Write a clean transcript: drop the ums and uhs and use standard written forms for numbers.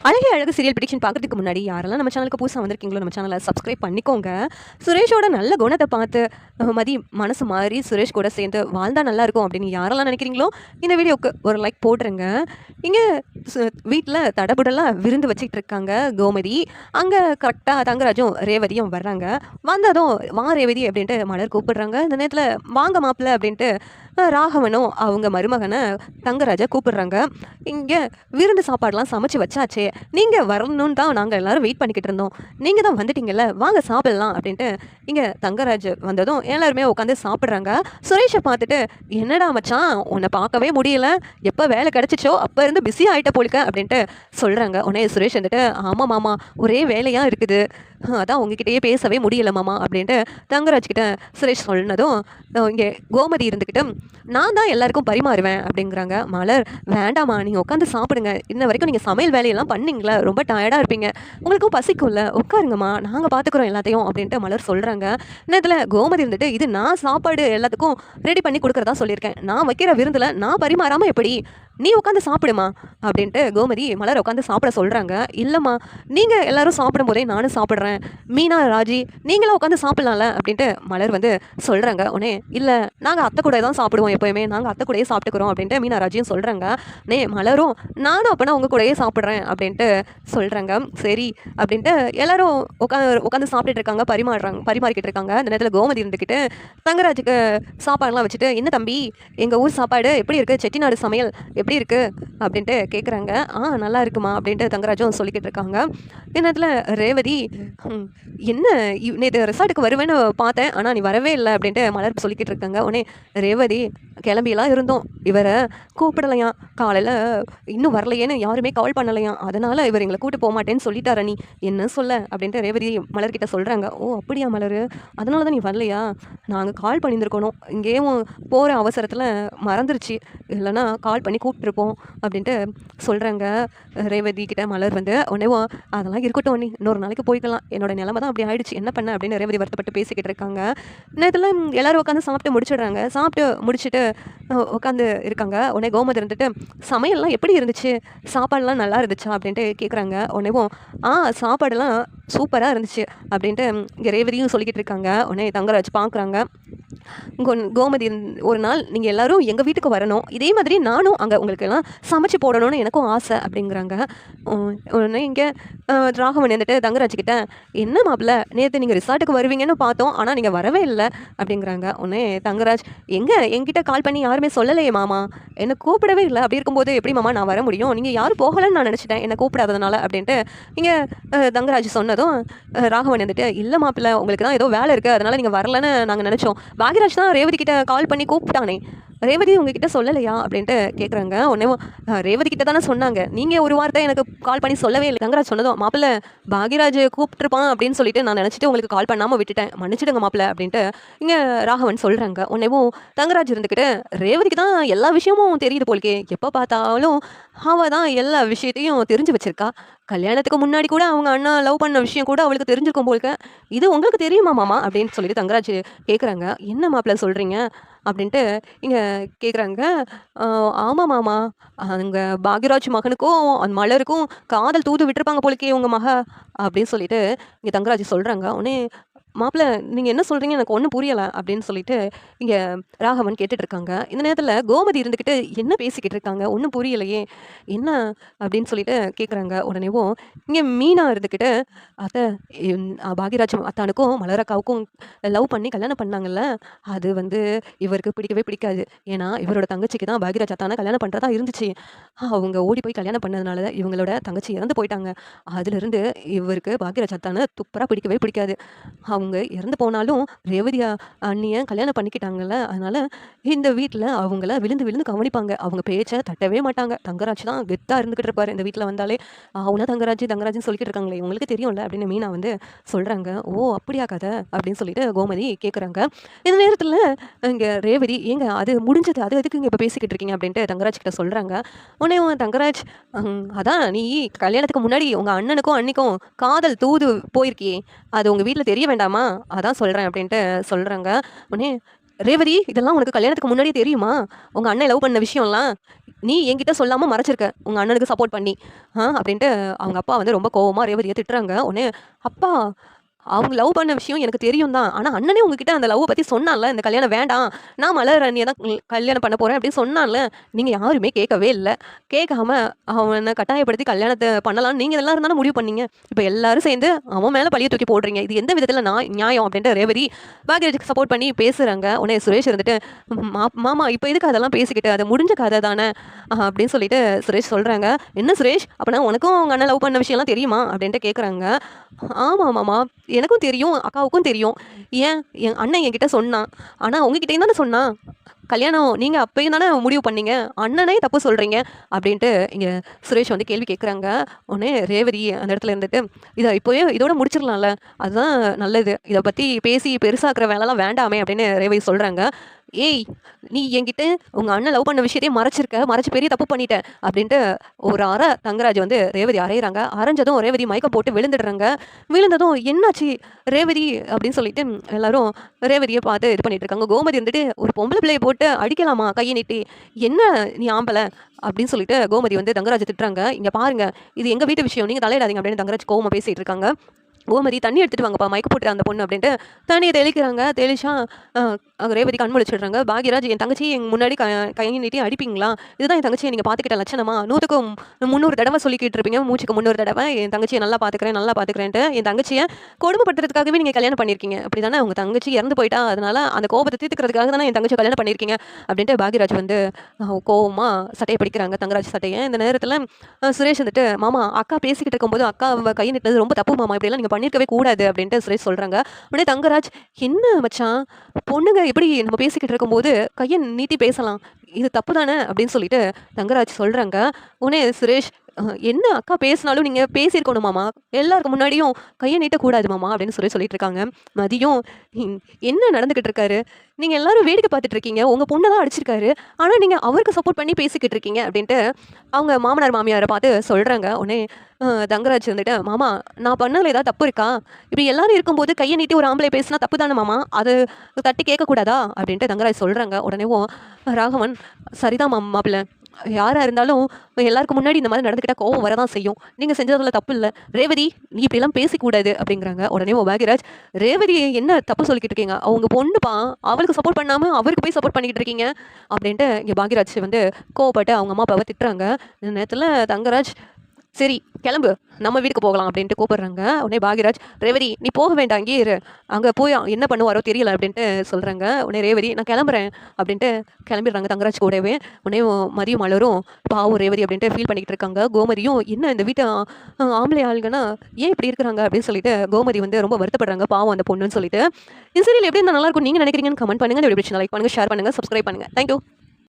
அழகே அழகு serial prediction பார்க்கறதுக்கு முன்னாடி யாரெல்லாம் நம்ம சேனலுக்கு புதுசாக வந்திருக்கீங்களோ நம்ம சேனலை சப்ஸ்கிரைப் பண்ணிக்கோங்க. சுரேஷோட நல்ல குணத்தை பார்த்து மதி மனசு மாறி சுரேஷ் கூட சேர்ந்து வாழ்ந்தா நல்லா இருக்கும் அப்படின்னு யாரெல்லாம் நினைக்கிறீங்களோ இந்த வீடியோவுக்கு ஒரு லைக் போட்டுருங்க. இங்கே வீட்டில் தடபுடலாம் விருந்து வச்சுக்கிட்டு இருக்காங்க கோமதி. அங்கே கரெக்டாக தங்கராஜும் ரேவதியும் வர்றாங்க. வந்ததும் வா ரேவதி அப்படின்ட்டு மலர் கூப்பிடுறாங்க. இந்த நேரத்தில் வாங்க மாப்பிள்ள அப்படின்ட்டு ராகவனும் அவங்க மருமகனை தங்கராஜை கூப்பிடுறாங்க. இங்கே விருந்து சாப்பாடெலாம் சமைச்சு வச்சாச்சே, நீங்கள் வரணும்னு தான் நாங்கள் எல்லோரும் வெயிட் பண்ணிக்கிட்டு இருந்தோம். நீங்கள் தான் வந்துட்டீங்கல்ல, வாங்க சாப்பிட்லாம் அப்படின்ட்டு இங்கே தங்கராஜ் வந்ததும் எல்லாருமே உட்காந்து சாப்பிட்றாங்க. சுரேஷை பார்த்துட்டு என்னடா மச்சான் உன்னை பார்க்கவே முடியல, எப்போ வேலை கிடச்சிச்சோ அப்போ இருந்து பிஸி ஆகிட்ட போலிக்க அப்படின்ட்டு சொல்கிறாங்க. உடனே சுரேஷ் வந்துட்டு ஆமாம் மாமா ஒரே வேலையாக இருக்குது, அதான் உங்ககிட்டயே பேசவே முடியல மாமா அப்படின்ட்டு தங்கராஜ்கிட்ட சுரேஷ் சொன்னதும் இங்கே கோமதி இருந்துக்கிட்டு நான் தான் எல்லாருக்கும் பரிமாறுவேன் அப்படிங்கிறாங்க. மலர் வேண்டாமா நீங்கள் உட்காந்து சாப்பிடுங்க, இன்ன வரைக்கும் நீங்கள் சமையல் வேலையெல்லாம் பண்ணீங்களா, ரொம்ப டயர்டாக இருப்பீங்க, உங்களுக்கும் பசிக்கும்ல, உட்காருங்கம்மா நாங்கள் பார்த்துக்குறோம் எல்லாத்தையும் அப்படின்ட்டு மலர் சொல்கிறாங்க. இன்னத்தில் கோமதி இருந்துட்டு இது நான் சாப்பாடு எல்லாத்துக்கும் ரெடி பண்ணி கொடுக்குறதா சொல்லியிருக்கேன், நான் வைக்கிற விருந்தில் நான் பரிமாறாமல் எப்படி, நீ உட்காந்து சாப்பிடுமா அப்படின்ட்டு கோமதி மலர் உட்காந்து சாப்பிட சொல்கிறாங்க. இல்லைம்மா நீங்கள் எல்லாரும் சாப்பிடும் போதே நானும் சாப்பிட்றேன், மீனா ராஜி நீங்களும் உட்காந்து சாப்பிட்லாம்ல அப்படின்ட்டு மலர் வந்து சொல்கிறாங்க. உடனே இல்லை நாங்கள் அத்தை கூட தான் சாப்பிடுவோம், எப்போயுமே நாங்கள் அத்தை கூடயே சாப்பிட்டுக்கிறோம் அப்படின்ட்டு மீனா ராஜியும் சொல்கிறாங்க. மலரும் நானும் அப்போனா உங்கள் கூடயே சாப்பிட்றேன் அப்படின்ட்டு சொல்கிறாங்க. சரி அப்படின்ட்டு எல்லாரும் உட்காந்து சாப்பிட்டுட்டு இருக்காங்க, பரிமாறிக்கிட்டு இருக்காங்க. அந்த நேரத்தில் கோமதி இருந்துக்கிட்டு தங்கராஜுக்கு சாப்பாடுலாம் வச்சுட்டு என்ன தம்பி எங்கள் ஊர் சாப்பாடு எப்படி இருக்குது, செட்டிநாடு சமையல் எப்படி இருக்குது அப்படின்ட்டு கேட்குறாங்க. நல்லா இருக்குமா அப்படின்ட்டு தங்கராஜும் சொல்லிக்கிட்டு இருக்காங்க. நேரத்தில் ரேவதி என்ன நேற்று ரெசார்ட்டுக்கு வருவேன்னு பார்த்தேன், ஆனால் நீ வரவே இல்லை அப்படின்ட்டு மலர் சொல்லிக்கிட்டு இருக்காங்க. உடனே ரேவதி கிளம்பியெல்லாம் இருந்தோம், இவரை கூப்பிடலையாம், காலையில் இன்னும் வரலையேன்னு யாருமே கால் பண்ணலையாம், அதனால் இவர் எங்களை கூப்பிட்டு போக மாட்டேன்னு சொல்லிட்டார, நீ என்ன சொல்ல அப்படின்ட்டு ரேவதி மலர்கிட்ட சொல்கிறாங்க. ஓ அப்படியா மலர், அதனால தான் நீ வரலையா, நாங்கள் கால் பண்ணியிருந்துருக்கணும், இங்கேயும் போகிற அவசரத்தில் மறந்துருச்சு, இல்லைன்னா கால் பண்ணி கூப்பிட்ருப்போம் அப்படின்ட்டு சொல்கிறாங்க ரேவதி கிட்ட மலர் வந்து. உடனே அதெல்லாம் இருக்கட்டும், நீ இன்னொரு நாளைக்கு போய்க்கலாம், என்னோட நிலைமை தான் அப்படி ஆயிடுச்சு, என்ன பண்ண அப்படின்னு ரேவதி வருத்தப்பட்டு பேசிக்கிட்டு இருக்காங்க. நேரத்தில் எல்லோரும் உட்காந்து சாப்பிட்டு முடிச்சிடுறாங்க. சாப்பிட்டு முடிச்சுட்டு உட்காந்து இருக்காங்க. உடனே கோமதி இருந்துட்டு சமையல்லாம் எப்படி இருந்துச்சு, சாப்பாடுலாம் நல்லா இருந்துச்சா அப்படின்ட்டு கேட்குறாங்க. உடனேவும் சாப்பாடுலாம் சூப்பராக இருந்துச்சு அப்படின்ட்டு இங்கே ரேவதியும் சொல்லிக்கிட்டு இருக்காங்க. உடனே தங்கராஜ் பார்க்குறாங்க. கோமதி ஒரு நாள் நீங்கள் எல்லோரும் எங்கள் வீட்டுக்கு வரணும், இதே மாதிரி நானும் அங்கே உங்களுக்கு எல்லாம் சமைச்சு போடணும்னு எனக்கும் ஆசை அப்படிங்கிறாங்க. உடனே இங்கே ராகவன் வந்துட்டு தங்கராஜ்கிட்ட என்ன மாப்பிள்ள நேற்று நீங்கள் ரிசார்ட்டுக்கு வருவீங்கன்னு பார்த்தோம், ஆனால் நீங்கள் வரவே இல்லை அப்படிங்கிறாங்க. உடனே தங்கராஜ் என்கிட்ட கால் பண்ணி யாருமே சொல்லலையே மாமா, என்னை கூப்பிடவே இல்லை, அப்படி இருக்கும்போது எப்படி மாமா நான் வர முடியும், நீங்கள் யாரும் போகலன்னு நான் நினச்சிட்டேன் என்னை கூப்பிடாததுனால அப்படின்ட்டு இங்கே தங்கராஜ் சொன்னதும் ராகவன் வந்துட்டு இல்லை மாப்பிள்ள உங்களுக்கு தான் ஏதோ வேலை இருக்குது அதனால் நீங்கள் வரலன்னு நாங்கள் நினச்சோம், பாக்யராஜ் தான் ரேவதி கிட்ட கால் பண்ணி கூப்பிட்டானே, ரேவதி உங்ககிட்ட சொல்லலையா அப்படின்ட்டு கேட்குறாங்க. உடனே ரேவதி கிட்ட தானே சொன்னாங்க, நீங்கள் ஒரு வார்த்தை எனக்கு கால் பண்ணி சொல்லவே இல்லை. தங்கராஜ் சொன்னதும் மாப்பிள்ள பாக்யராஜ் கூப்பிட்டுருப்பான் அப்படின்னு சொல்லிட்டு நான் நினச்சிட்டு உங்களுக்கு கால் பண்ணாமல் விட்டுட்டேன், மன்னிச்சிடுங்க மாப்பிள்ள அப்படின்ட்டு இங்கே ராகவன் சொல்கிறாங்க. உடனேவும் தங்கராஜ் இருந்துக்கிட்டு ரேவதிக்கு தான் எல்லா விஷயமும் தெரியுது போலிக்கே, எப்போ பார்த்தாலும் அவள் தான் எல்லா விஷயத்தையும் தெரிஞ்சு வச்சிருக்கா, கல்யாணத்துக்கு முன்னாடி கூட அவங்க அண்ணா லவ் பண்ண விஷயம் கூட அவளுக்கு தெரிஞ்சிருக்கும் போல்க, இது உங்களுக்கு தெரியுமா மாமா அப்படின்னு சொல்லிட்டு தங்கராஜ் கேட்குறாங்க. என்ன மாப்பிள்ள சொல்கிறீங்க அப்படின்ட்டு இங்கே கேட்குறாங்க. ஆமாம் மாமா, அங்கே பாக்யராஜ் மகனுக்கும் அந்த மலருக்கும் காதல் தூது விட்டுருப்பாங்க போலிக்கே உங்கள் மக அப்படின்னு சொல்லிட்டு இங்கே தங்கராஜ் சொல்கிறாங்க. உடனே மாப்பிள்ள நீங்கள் என்ன சொல்கிறீங்க எனக்கு ஒன்றும் புரியலை அப்படின்னு சொல்லிட்டு இங்கே ராகவன் கேட்டுட்ருக்காங்க. இந்த நேரத்தில் கோமதி இருந்துக்கிட்டு என்ன பேசிக்கிட்டு இருக்காங்க ஒன்றும் புரியலையே என்ன அப்படின்னு சொல்லிட்டு கேட்குறாங்க. உடனேவும் இங்கே மீனா இருந்துக்கிட்டு அத்தை பாக்யராஜ் அத்தானுக்கும் மலரக்காவுக்கும் லவ் பண்ணி கல்யாணம் பண்ணாங்கல்ல, அது வந்து இவருக்கு பிடிக்கவே பிடிக்காது, ஏன்னா இவரோட தங்கச்சிக்கு தான் பாக்யராஜ் அத்தானை கல்யாணம் பண்ணுறதா இருந்துச்சு, அவங்க ஓடி போய் கல்யாணம் பண்ணதுனால இவங்களோட தங்கச்சி இறந்து போயிட்டாங்க, அதுலேருந்து இவருக்கு பாக்யராஜ் அத்தானை துப்பராக பிடிக்கவே பிடிக்காது, அவங்க இறந்து போனாலும் ரேவதியா அண்ணியை கல்யாணம் பண்ணிக்கிட்டாங்கல்ல, அதனால் இந்த வீட்டில் அவங்கள விழுந்து விழுந்து கவனிப்பாங்க, அவங்க பேச்சை தட்டவே மாட்டாங்க, தங்கராஜ் தான் கெத்தாக இருந்துக்கிட்டு இருப்பார் இந்த வீட்டில் வந்தாலே, அவனா தங்கராஜ்னு சொல்லிக்கிட்டு இருக்காங்களே உங்களுக்கு தெரியும்ல அப்படின்னு மீனா வந்து சொல்கிறாங்க. ஓ அப்படியா கதை அப்படின்னு சொல்லிட்டு கோமதி கேட்குறாங்க. இந்த நேரத்தில் இங்கே ரேவதி ஏங்க அது முடிஞ்சது, அது எதுக்கு இங்கே இப்போ பேசிக்கிட்டு இருக்கீங்க அப்படின்ட்டு தங்கராஜ் கிட்ட சொல்கிறாங்க. உடனே தங்கராஜ் அதான் நீ கல்யாணத்துக்கு முன்னாடி உங்கள் அண்ணனுக்கும் அன்னிக்கும் காதல் தூது போயிருக்கியே, அது உங்கள் வீட்டில் தெரிய வேண்டாமா, அதான் சொல்கிறேன் அப்படின்ட்டு சொல்கிறாங்க. உடனே ரேவதி இதெல்லாம் உனக்கு கல்யாணத்துக்கு முன்னாடியே தெரியுமா? உங்க அண்ணன் லவ் பண்ண விஷயம்லாம். நீ என்கிட்ட சொல்லாம மறைச்சிருக்க. உங்க அண்ணனுக்கு சப்போர்ட் பண்ணி. அப்படின்ட்டு அவங்க அப்பா வந்து ரொம்ப கோவமா ரேவதிய திட்டுறாங்க. உடனே, "அப்பா அவங்க லவ் பண்ண விஷயம் எனக்கு தெரியும் தான். ஆனா அண்ணனே உங்ககிட்ட அந்த லவ்வ பத்தி சொன்னான்ல. இந்த கல்யாணம் வேண்டாம். நான் மலரண்ய தான் கல்யாணம் பண்ண போறேன் அப்படின்னு சொன்னான்ல. நீங்க யாருமே கேட்கவே இல்ல. கேட்காம அவன கட்டாயப்படுத்தி கல்யாணத்த பண்ணலாம்னு நீங்க எல்லாரும் தானே முடிவு பண்ணீங்க. இப்ப எல்லாரும் சேர்ந்து அவன் மேல பழிய தூக்கி போடுறீங்க. இது எந்த விதத்துல நியாயம்?" அப்படின்ட்டு ரேவதி பாக்யராஜுக்கு சப்போர்ட் பண்ணி பேசுறாங்க. உடனே சுரேஷ் இருந்துட்டு, மாமா இப்ப எதுக்கு அதெல்லாம் பேசிக்கிட்டு? அது முடிஞ்ச கதை தானே." அப்படின்னு சொல்லிட்டு சுரேஷ் சொல்றாங்க. "என்ன சுரேஷ்? அப்பனா உனக்கும் உங்க அண்ணன் லவ் பண்ண விஷயம்லாம் தெரியுமா?" அப்படின்ட்டு கேட்குறாங்க. "ஆமா மாமா. எனக்கும் தெரியும். அக்காவுக்கும் தெரியும். ஏன் என் அண்ணன் என்கிட்ட சொன்னான். ஆனா உங்ககிட்டயும் தானே சொன்னான். கல்யாணம் நீங்க அப்பயும் தானே முடிவு பண்ணீங்க. அண்ணனே தப்பு சொல்றீங்க." அப்படின்ட்டு இங்க சுரேஷ் வந்து கேள்வி கேட்குறாங்க. உடனே ரேவதி அந்த இடத்துல இருந்துட்டு, "இத இப்போவே இதோட முடிச்சிடலாம்ல. அதுதான் நல்லது. இத பத்தி பேசி பெருசாக்குற வேலைலாம் வேண்டாமே." அப்படின்னு ரேவதி சொல்றாங்க. "ஏய்! நீ என்கிட்ட உங்க அண்ணன் லவ் பண்ண விஷயத்தையே மறைச்சிருக்க. மறைச்சு பெரிய தப்பு பண்ணிட்ட." அப்படின்ட்டு ஒரு தங்கராஜ் வந்து ரேவதி அறையிறாங்க. அரைஞ்சதும் ரேவதி மயக்கம் போட்டு விழுந்துடுறாங்க. விழுந்ததும், "என்னாச்சு ரேவதி?" அப்படின்னு சொல்லிட்டு எல்லாரும் ரேவதிய பார்த்து இது பண்ணிட்டு இருக்காங்க. கோமதி இருந்துட்டு, "ஒரு பொம்பள பிள்ளைய போட்டு அடிக்கலாமா கைய நீட்டி? என்ன நீ ஆம்பள?" அப்படின்னு சொல்லிட்டு கோமதி வந்து தங்கராஜ திட்டுறாங்க. "இங்க பாருங்க, இது எங்க வீட்டு விஷயம். நீங்க தலையிடாதீங்க." அப்படின்னு தங்கராஜ் கோவமா பேசிட்டு இருக்காங்க. "கோமதி தண்ணி எடுத்துட்டு வாங்கப்பா, மயக்க போட்டுட்டா அந்த பொண்ணு." அப்படின்ட்டு தண்ணிய தெளிக்கிறாங்க. தெளிச்சா ரேவதி கண் முழிச்சிடுறாங்க. "பாக்யராஜ், என் தங்கச்சி எங்க முன்னாடி கை நீட்டி அடிப்பீங்களா? இதுதான் என் தங்கச்சிய நீங்க பார்த்துக்கிட்ட லட்சணமா? 100க்கு 300 தடவ சொல்லிக்கிட்டு இருப்பீங்க. மூச்சுக்கு 300 தடவ என் தங்கச்சிய நல்லா பார்த்துக்கிறேன், நல்லா பார்த்துக்கிறேன்ட்டு. என் தங்கச்சிய கொடுமைப்படுத்துறதுக்காகவே நீங்க கல்யாணம் பண்ணியிருக்கீங்க. அப்படிதானே? உங்க தங்கச்சி இறந்து போயிட்டா. அதனால அந்த கோபத்த தீர்த்துக்கிறதுக்காக தானே என் தங்கச்சிய கல்யாணம் பண்ணியிருக்கீங்க." அப்படின்ட்டு பாக்யராஜ் வந்து கோவமா சட்டைய பிடிக்கிறாங்க, தங்கராஜ் சட்டைய. இந்த நேரத்துல சுரேஷ் வந்துட்டு, "மாமா அக்கா பேசிக்கிட்டு இருக்கும்போது அக்காவ கை நீட்டினது ரொம்ப தப்பு மாமா. இப்படியெல்லாம் நீங்க பண்ணியிருக்கவே கூடாது." அப்படின்ட்டு சுரேஷ் சொல்றாங்க. உடனே தங்கராஜ், "என்ன மச்சான், பொண்ணுங்க எப்படி நம்ம பேசிக்கிட்டு இருக்கும்போது கைய நீட்டி பேசலாம். இது தப்பு தானே?" அப்படின்னு சொல்லிட்டு தங்கராஜ் சொல்றாங்க. உடனே சுரேஷ், என்ன அக்கா பேசினாலும் நீங்க பேசியிருக்கணும் மாமா. எல்லாருக்கு முன்னாடியும் கைய நீட்டக்கூடாது மாமா." அப்படின்னு சொல்லிட்டு இருக்காங்க. மதியம், "ம், என்ன நடந்துகிட்டு இருக்காரு? நீங்க எல்லாரும் வேடிக்கை பார்த்துட்டு இருக்கீங்க. உங்க பொண்ண தான் அடிச்சிருக்காரு. ஆனா நீங்க அவருக்கு சப்போர்ட் பண்ணி பேசிக்கிட்டு இருக்கீங்க." அப்படின்ட்டு அவங்க மாமனார் மாமியார பார்த்து சொல்றாங்க. உடனே தங்கராஜ் வந்துட்டு, "மாமா நான் பண்ணதுல ஏதாவது தப்பு இருக்கா? இப்படி எல்லாரும் இருக்கும்போது கைய நீட்டி ஒரு ஆம்பளை பேசினா தப்பு தானே மாமா. அது தட்டி கேட்கக்கூடாதா?" அப்படின்ட்டு தங்கராஜ் சொல்றாங்க. உடனேவும் ராகவன், "சரிதான் மாப்பிள்ள. யாரா இருந்தாலும் எல்லாருக்கும் முன்னாடி இந்த மாதிரி நடந்துக்கிட்டா கோவம் வரதான் செய்யும். நீங்க செஞ்சதுல தப்பு இல்ல. ரேவதி நீ இப்படிலாம் பேசக்கூடாது." அப்படிங்கிறாங்க. உடனே பாக்யராஜ், "ரேவதி என்ன தப்பு சொல்லிக்கிட்டு இருக்கீங்க? அவங்க பொண்ணுப்பா. அவளுக்கு சப்போர்ட் பண்ணாம அவருக்கு போய் சப்போர்ட் பண்ணிக்கிட்டு இருக்கீங்க." அப்படின்ட்டு இங்க பாக்யராஜ் வந்து கோவப்பட்டு அவங்க அம்மா அப்பாவை திட்டுறாங்க. இந்த நேரத்துல தங்கராஜ், "சரி கிளம்பு, நம்ம வீட்டுக்கு போகலாம்." அப்படின்ட்டு கூப்பிடுறாங்க. உடனே பாக்யராஜ், "ரேவதி நீ போக வேண்டாம், அங்கேயே இரு. அங்கே போய் என்ன பண்ணுவாரோ தெரியல." அப்படின்ட்டு சொல்கிறாங்க. உடனே ரேவதி, "நான் கிளம்புறேன்." அப்படின்ட்டு கிளம்பிடுறாங்க தங்கராஜ் கூடவே. உடனே மதியம் மலரும் பாவம் ரேவதி அப்படின்ட்டு ஃபீல் பண்ணிக்கிட்டு இருக்காங்க. கோமதியும், "என்ன இந்த வீட்டு ஆம்பளை ஆளுங்கன்னா ஏன் இப்படி இருக்கிறாங்க?" அப்படின்னு சொல்லிட்டு கோமதி வந்து ரொம்ப வருத்தப்படுறாங்க, பாவம் அந்த பொண்ணுன்னு சொல்லிட்டு. இந்த சீரியல் எப்படி இருந்தால் நல்லாயிருக்கும் நீங்கள் நினைக்கிறீங்கன்னு கமெண்ட் பண்ணுங்கள். இந்த வீடியோ லைக் பண்ணுங்கள், ஷேர் பண்ணுங்கள், சப்ஸ்கிரைப் பண்ணுங்கள். தேங்க்யூ.